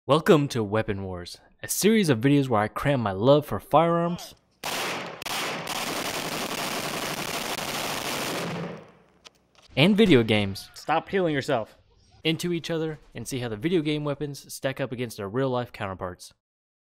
Welcome to Weapon Wars, a series of videos where I cram my love for firearms and video games Stop healing yourself. into each other and see how the video game weapons stack up against their real-life counterparts.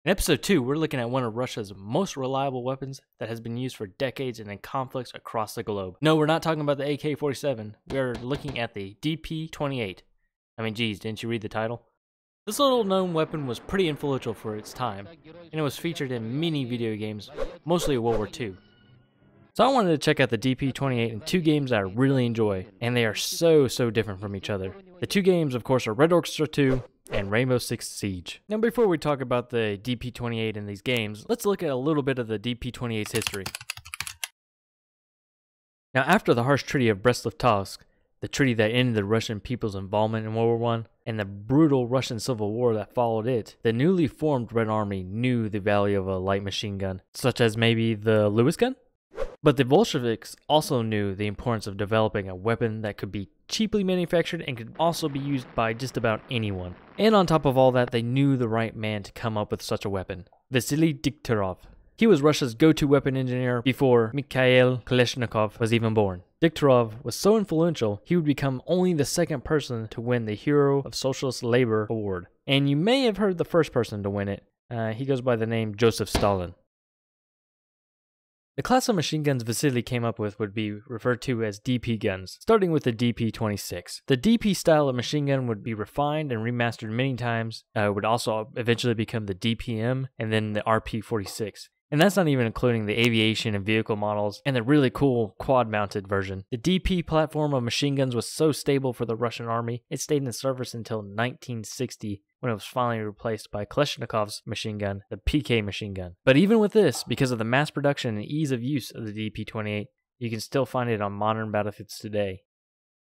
In episode 2, we're looking at one of Russia's most reliable weapons that has been used for decades and in conflicts across the globe. No, we're not talking about the AK-47, we are looking at the DP-28. I mean, geez, didn't you read the title? This little known weapon was pretty influential for its time, and it was featured in many video games, mostly World War II. So I wanted to check out the DP-28 in two games that I really enjoy, and they are so different from each other. The two games, of course, are Red Orchestra 2 and Rainbow Six Siege. Now before we talk about the DP-28 in these games, let's look at a little bit of the DP-28's history. Now after the harsh treaty of BREST-LITOVSK, the treaty that ended the Russian people's involvement in World War I, and the brutal Russian Civil War that followed it, the newly formed Red Army knew the value of a light machine gun, such as maybe the Lewis gun? But the Bolsheviks also knew the importance of developing a weapon that could be cheaply manufactured and could also be used by just about anyone. And on top of all that, they knew the right man to come up with such a weapon, Vasily Degtyaryov. He was Russia's go-to weapon engineer before Mikhail Kalashnikov was even born. Degtyaryov was so influential, he would become only the second person to win the Hero of Socialist Labor Award. And you may have heard the first person to win it. He goes by the name Joseph Stalin. The class of machine guns Vasily came up with would be referred to as DP guns, starting with the DP-26. The DP style of machine gun would be refined and remastered many times, would also eventually become the DPM and then the RP-46. And that's not even including the aviation and vehicle models and the really cool quad-mounted version. The DP platform of machine guns was so stable for the Russian army, it stayed in service until 1960 when it was finally replaced by Kalashnikov's machine gun, the PK machine gun. But even with this, because of the mass production and ease of use of the DP-28, you can still find it on modern battlefields today.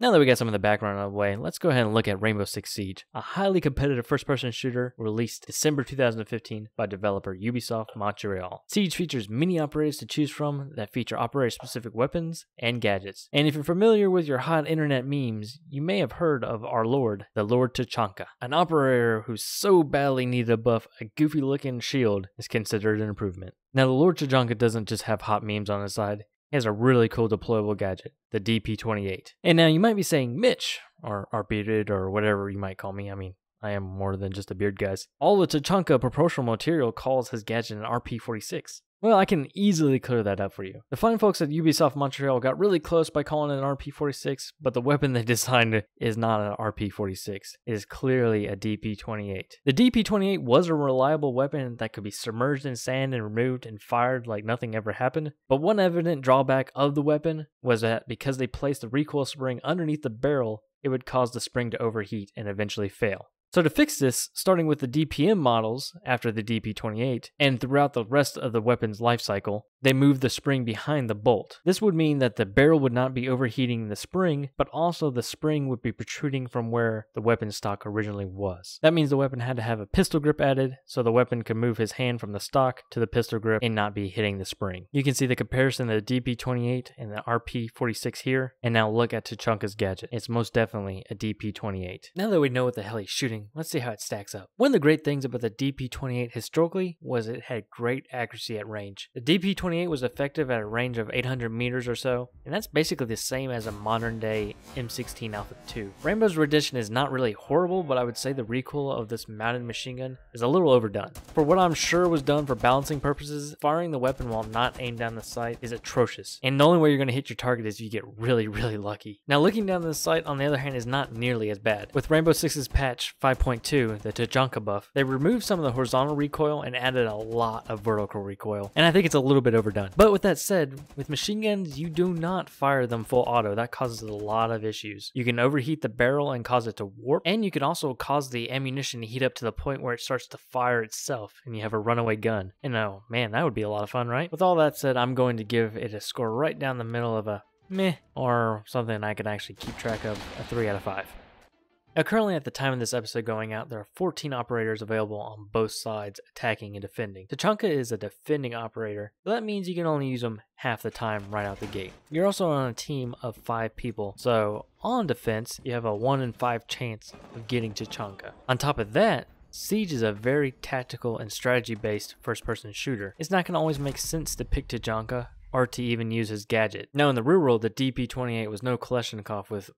Now that we got some of the background out of the way, let's go ahead and look at Rainbow Six Siege, a highly competitive first-person shooter released December 2015 by developer Ubisoft Montreal. Siege features many operators to choose from that feature operator-specific weapons and gadgets. And if you're familiar with your hot internet memes, you may have heard of our lord, the Lord Tachanka. An operator who so badly needed a buff, a goofy-looking shield is considered an improvement. Now the Lord Tachanka doesn't just have hot memes on his side. He has a really cool deployable gadget, the DP-28. And now you might be saying, Mitch, or bearded, or whatever you might call me. I mean, I am more than just a beard, guys. All the Tachanka promotional material calls his gadget an RP-46. Well, I can easily clear that up for you. The fine folks at Ubisoft Montreal got really close by calling it an RP-46, but the weapon they designed is not an RP-46. It is clearly a DP-28. The DP-28 was a reliable weapon that could be submerged in sand and removed and fired like nothing ever happened, but one evident drawback of the weapon was that because they placed the recoil spring underneath the barrel, it would cause the spring to overheat and eventually fail. So to fix this, starting with the DPM models after the DP-28, and throughout the rest of the weapon's life cycle, they moved the spring behind the bolt. This would mean that the barrel would not be overheating the spring, but also the spring would be protruding from where the weapon stock originally was. That means the weapon had to have a pistol grip added, so the weapon could move his hand from the stock to the pistol grip and not be hitting the spring. You can see the comparison of the DP-28 and the RP-46 here, and now look at Tachanka's gadget. It's most definitely a DP-28. Now that we know what the hell he's shooting, let's see how it stacks up. One of the great things about the DP-28 historically was it had great accuracy at range. The DP-28 was effective at a range of 800 meters or so, and that's basically the same as a modern day M16 Alpha 2. Rainbow's rendition is not really horrible, but I would say the recoil of this mounted machine gun is a little overdone. For what I'm sure was done for balancing purposes, firing the weapon while not aimed down the sight is atrocious, and the only way you're going to hit your target is if you get really lucky. Now looking down the sight on the other hand is not nearly as bad. With Rainbow Six's patch 5.2, the Tachanka buff, they removed some of the horizontal recoil and added a lot of vertical recoil, and I think it's a little bit overdone. But with that said, with machine guns, you do not fire them full auto. That causes a lot of issues. You can overheat the barrel and cause it to warp, and you can also cause the ammunition to heat up to the point where it starts to fire itself, and you have a runaway gun. And oh man, that would be a lot of fun, right? With all that said, I'm going to give it a score right down the middle of a meh, or something I can actually keep track of, a 3 out of 5. Now currently at the time of this episode going out, there are 14 operators available on both sides attacking and defending. Tachanka is a defending operator, but that means you can only use them half the time right out the gate. You're also on a team of 5 people, so on defense, you have a 1 in 5 chance of getting Tachanka. On top of that, Siege is a very tactical and strategy-based first-person shooter. It's not going to always make sense to pick Tachanka or to even use his gadget. Now in the real world, the DP-28 was no Kalashnikov with,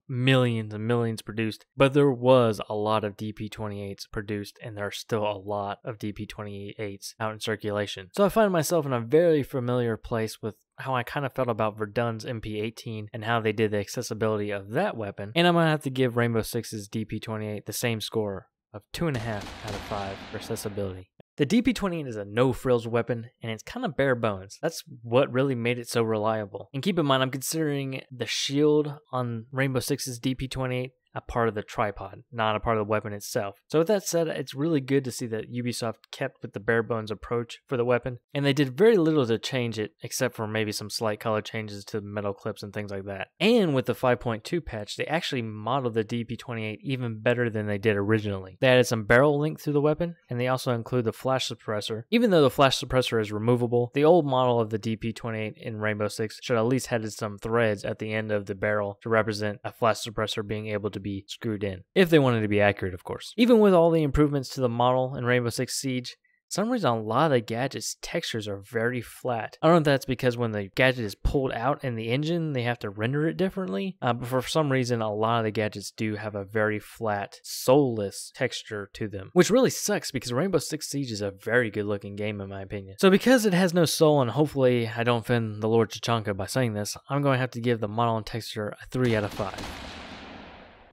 millions and millions produced, but there was a lot of DP-28s produced, and there are still a lot of DP-28s out in circulation. So I find myself in a very familiar place with how I kind of felt about Verdun's MP18 and how they did the accessibility of that weapon, and I'm going to have to give Rainbow Six's DP-28 the same score of 2.5 out of 5 for accessibility. The DP-28 is a no-frills weapon, and it's kind of bare bones. That's what really made it so reliable. And keep in mind, I'm considering the shield on Rainbow Six's DP-28 a part of the tripod, not a part of the weapon itself. So with that said, it's really good to see that Ubisoft kept with the bare bones approach for the weapon, and they did very little to change it, except for maybe some slight color changes to metal clips and things like that. And with the 5.2 patch, they actually modeled the DP-28 even better than they did originally. They added some barrel length to the weapon, and they also include the flash suppressor. Even though the flash suppressor is removable, the old model of the DP-28 in Rainbow Six should at least had some threads at the end of the barrel to represent a flash suppressor being able to be screwed in, if they wanted to be accurate, of course. Even with all the improvements to the model in Rainbow Six Siege, for some reason a lot of the gadget's textures are very flat. I don't know if that's because when the gadget is pulled out in the engine, they have to render it differently, but for some reason a lot of the gadgets do have a very flat, soulless texture to them, which really sucks because Rainbow Six Siege is a very good looking game in my opinion. So because it has no soul, and hopefully I don't offend the Lord Tachanka by saying this, I'm going to have to give the model and texture a 3 out of 5.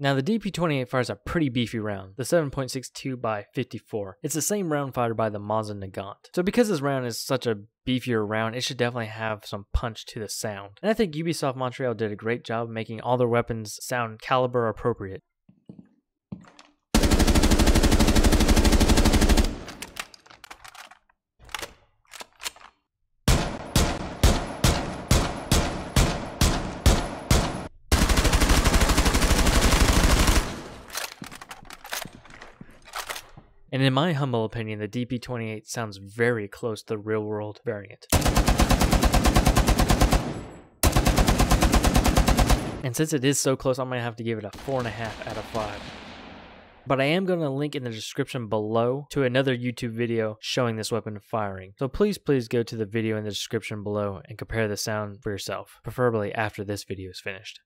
Now the DP-28 fires a pretty beefy round, the 7.62 by 54. It's the same round fired by the Mazda Nagant. So because this round is such a beefier round, it should definitely have some punch to the sound. And I think Ubisoft Montreal did a great job making all their weapons sound caliber appropriate. And in my humble opinion, the DP-28 sounds very close to the real-world variant. And since it is so close, I'm going to have to give it a 4.5 out of 5. But I am going to link in the description below to another YouTube video showing this weapon firing. So please go to the video in the description below and compare the sound for yourself, preferably after this video is finished.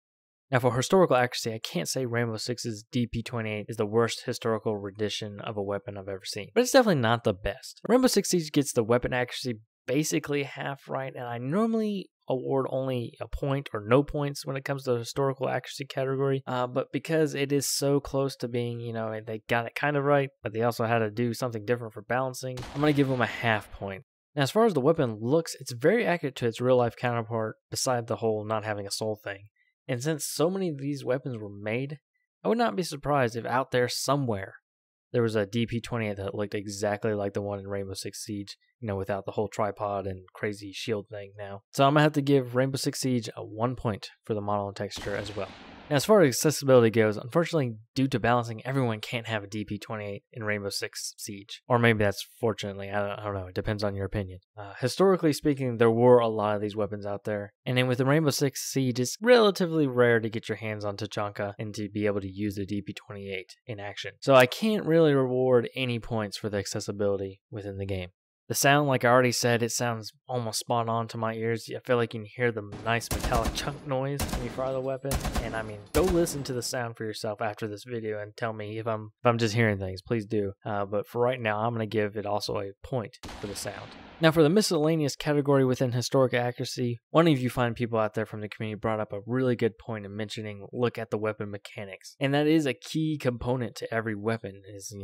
Now for historical accuracy, I can't say Rainbow Six's DP-28 is the worst historical rendition of a weapon I've ever seen, but it's definitely not the best. Rainbow Six Siege gets the weapon accuracy basically half right, and I normally award only a point or no points when it comes to the historical accuracy category, but because it is so close to being, they got it kind of right, but they also had to do something different for balancing, I'm going to give them a half point. Now as far as the weapon looks, it's very accurate to its real life counterpart, beside the whole not having a soul thing. And since so many of these weapons were made, I would not be surprised if out there somewhere there was a DP-28 that looked exactly like the one in Rainbow Six Siege, without the whole tripod and crazy shield thing now. So I'm going to have to give Rainbow Six Siege a 1 point for the model and texture as well. Now, as far as accessibility goes, unfortunately, due to balancing, everyone can't have a DP-28 in Rainbow Six Siege. Or maybe that's fortunately, I don't know, it depends on your opinion. Historically speaking, there were a lot of these weapons out there, and then with the Rainbow Six Siege, it's relatively rare to get your hands on Tachanka and to be able to use the DP-28 in action. So I can't really reward any points for the accessibility within the game. The sound, like I already said, it sounds almost spot on to my ears. I feel like you can hear the nice metallic chunk noise when you fire the weapon. And I mean, go listen to the sound for yourself after this video and tell me if I'm just hearing things. Please do. But for right now, I'm going to give it also a point for the sound. Now for the miscellaneous category within historic accuracy, one of you fine people out there from the community brought up a really good point in mentioning look at the weapon mechanics. And that is a key component to every weapon is,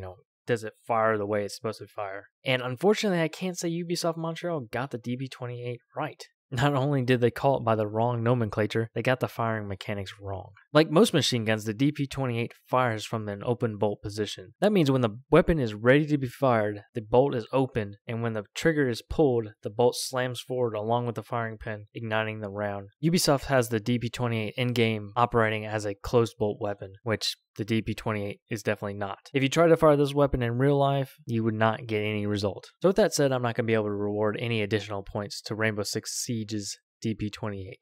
does it fire the way it's supposed to fire? And unfortunately, I can't say Ubisoft Montreal got the DP-28 right. Not only did they call it by the wrong nomenclature, they got the firing mechanics wrong. Like most machine guns, the DP-28 fires from an open bolt position. That means when the weapon is ready to be fired, the bolt is open, and when the trigger is pulled, the bolt slams forward along with the firing pin, igniting the round. Ubisoft has the DP-28 in-game operating as a closed bolt weapon, which the DP-28 is definitely not. If you try to fire this weapon in real life, you would not get any result. So with that said, I'm not going to be able to reward any additional points to Rainbow Six Siege's DP-28.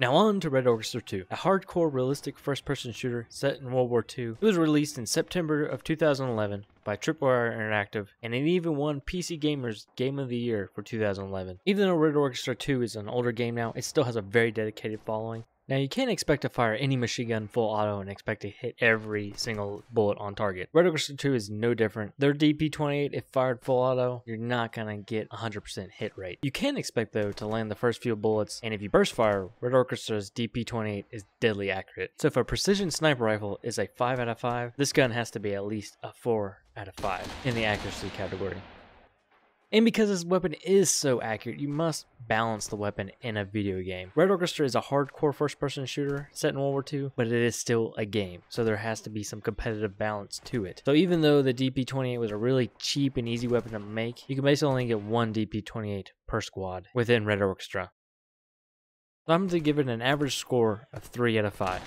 Now on to Red Orchestra 2, a hardcore realistic first-person shooter set in World War II. It was released in September of 2011 by Tripwire Interactive, and it even won PC Gamer's Game of the Year for 2011. Even though Red Orchestra 2 is an older game now, it still has a very dedicated following. Now, you can't expect to fire any machine gun full auto and expect to hit every single bullet on target. Red Orchestra 2 is no different. Their DP-28, if fired full auto, you're not going to get 100% hit rate. You can expect, though, to land the first few bullets, and if you burst fire, Red Orchestra's DP-28 is deadly accurate. So if a precision sniper rifle is a 5 out of 5, this gun has to be at least a 4 out of 5 in the accuracy category. And because this weapon is so accurate, you must balance the weapon in a video game. Red Orchestra is a hardcore first-person shooter set in World War II, but it is still a game, so there has to be some competitive balance to it. So even though the DP-28 was a really cheap and easy weapon to make, you can basically only get one DP-28 per squad within Red Orchestra. So I'm going to give it an average score of 3 out of 5.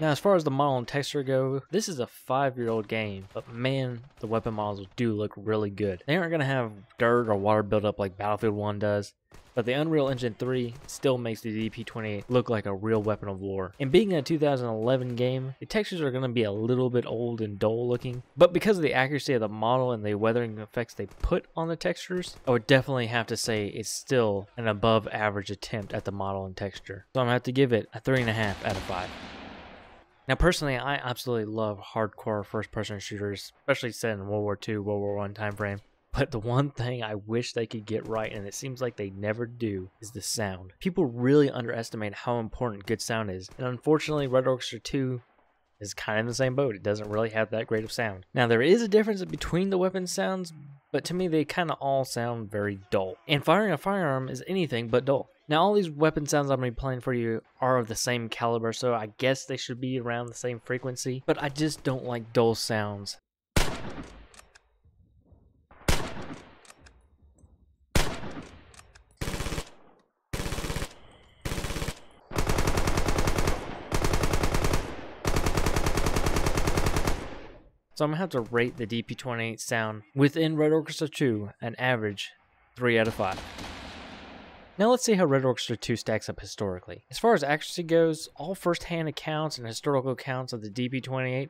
Now, as far as the model and texture go, this is a 5-year-old game, but man, the weapon models do look really good. They aren't going to have dirt or water buildup like Battlefield 1 does, but the Unreal Engine 3 still makes the DP-28 look like a real weapon of war. And being a 2011 game, the textures are going to be a little bit old and dull looking, but because of the accuracy of the model and the weathering effects they put on the textures, I would definitely have to say it's still an above average attempt at the model and texture. So I'm going to have to give it a 3.5 out of 5. Now, personally, I absolutely love hardcore first-person shooters, especially set in World War II, World War I time frame. But the one thing I wish they could get right, and it seems like they never do, is the sound. People really underestimate how important good sound is, and unfortunately, Red Orchestra 2 is kind of in the same boat. It doesn't really have that great of sound. Now, there is a difference between the weapon sounds, but to me, they kind of all sound very dull. And firing a firearm is anything but dull. Now, all these weapon sounds I'm going to be playing for you are of the same caliber, so I guess they should be around the same frequency, but I just don't like dull sounds. So I'm going to have to rate the DP-28 sound within Red Orchestra 2 an average 3 out of 5. Now let's see how Red Orchestra 2 stacks up historically. As far as accuracy goes, all first-hand accounts and historical accounts of the DP-28,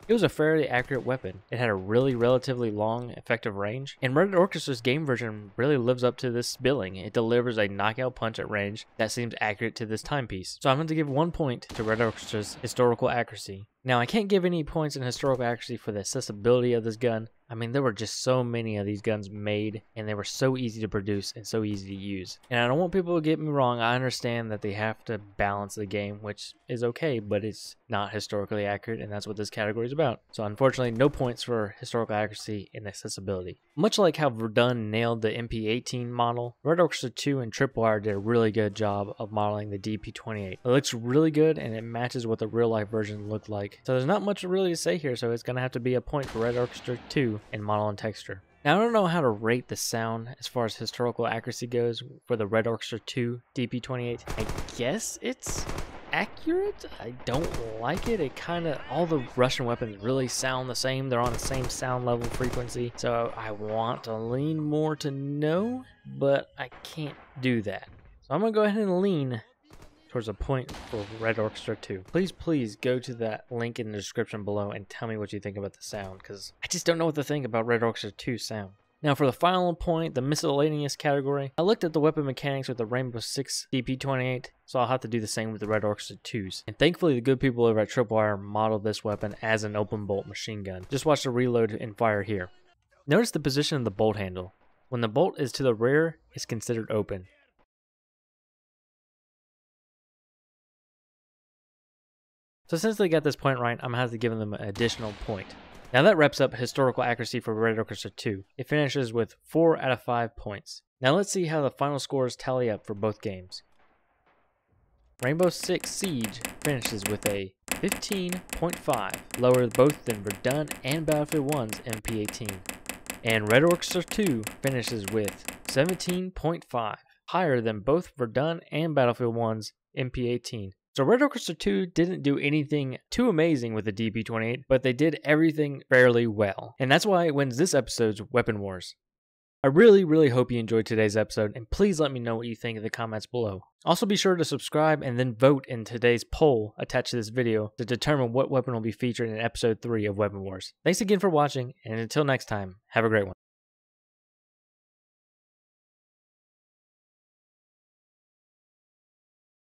it was a fairly accurate weapon. It had a really relatively long effective range, and Red Orchestra's game version really lives up to this billing. It delivers a knockout punch at range that seems accurate to this timepiece. So I'm going to give 1 point to Red Orchestra's historical accuracy. Now, I can't give any points in historical accuracy for the accessibility of this gun. I mean, there were just so many of these guns made, and they were so easy to produce and so easy to use. And I don't want people to get me wrong. I understand that they have to balance the game, which is okay, but it's not historically accurate, and that's what this category is about. So unfortunately, no points for historical accuracy and accessibility. Much like how Verdun nailed the MP18 model, Red Orchestra 2 and Tripwire did a really good job of modeling the DP-28. It looks really good, and it matches what the real-life version looked like. So there's not much really to say here, so it's going to have to be a point for Red Orchestra 2 in model and texture. Now, I don't know how to rate the sound as far as historical accuracy goes for the Red Orchestra 2 DP-28. I guess it's accurate. I don't like it. It kind of, all the Russian weapons really sound the same. They're on the same sound level frequency. So I want to lean more to no, but I can't do that. So I'm going to go ahead and lean towards a point for Red Orchestra 2. Please go to that link in the description below and tell me what you think about the sound, because I just don't know what to think about Red Orchestra 2 sound. Now for the final point, the miscellaneous category, I looked at the weapon mechanics with the Rainbow Six DP-28, so I'll have to do the same with the Red Orchestra 2s. And thankfully the good people over at Tripwire modeled this weapon as an open bolt machine gun. Just watch the reload and fire here. Notice the position of the bolt handle. When the bolt is to the rear, it's considered open. So since they got this point right, I'm going to have to give them an additional point. Now that wraps up historical accuracy for Red Orchestra 2. It finishes with 4 out of 5 points. Now let's see how the final scores tally up for both games. Rainbow Six Siege finishes with a 15.5, lower both than Verdun and Battlefield 1's MP18. And Red Orchestra 2 finishes with 17.5, higher than both Verdun and Battlefield 1's MP18. So Red Orchestra 2 didn't do anything too amazing with the DP-28, but they did everything fairly well. And that's why it wins this episode's Weapon Wars. I really hope you enjoyed today's episode, and please let me know what you think in the comments below. Also be sure to subscribe and then vote in today's poll attached to this video to determine what weapon will be featured in episode 3 of Weapon Wars. Thanks again for watching, and until next time, have a great one.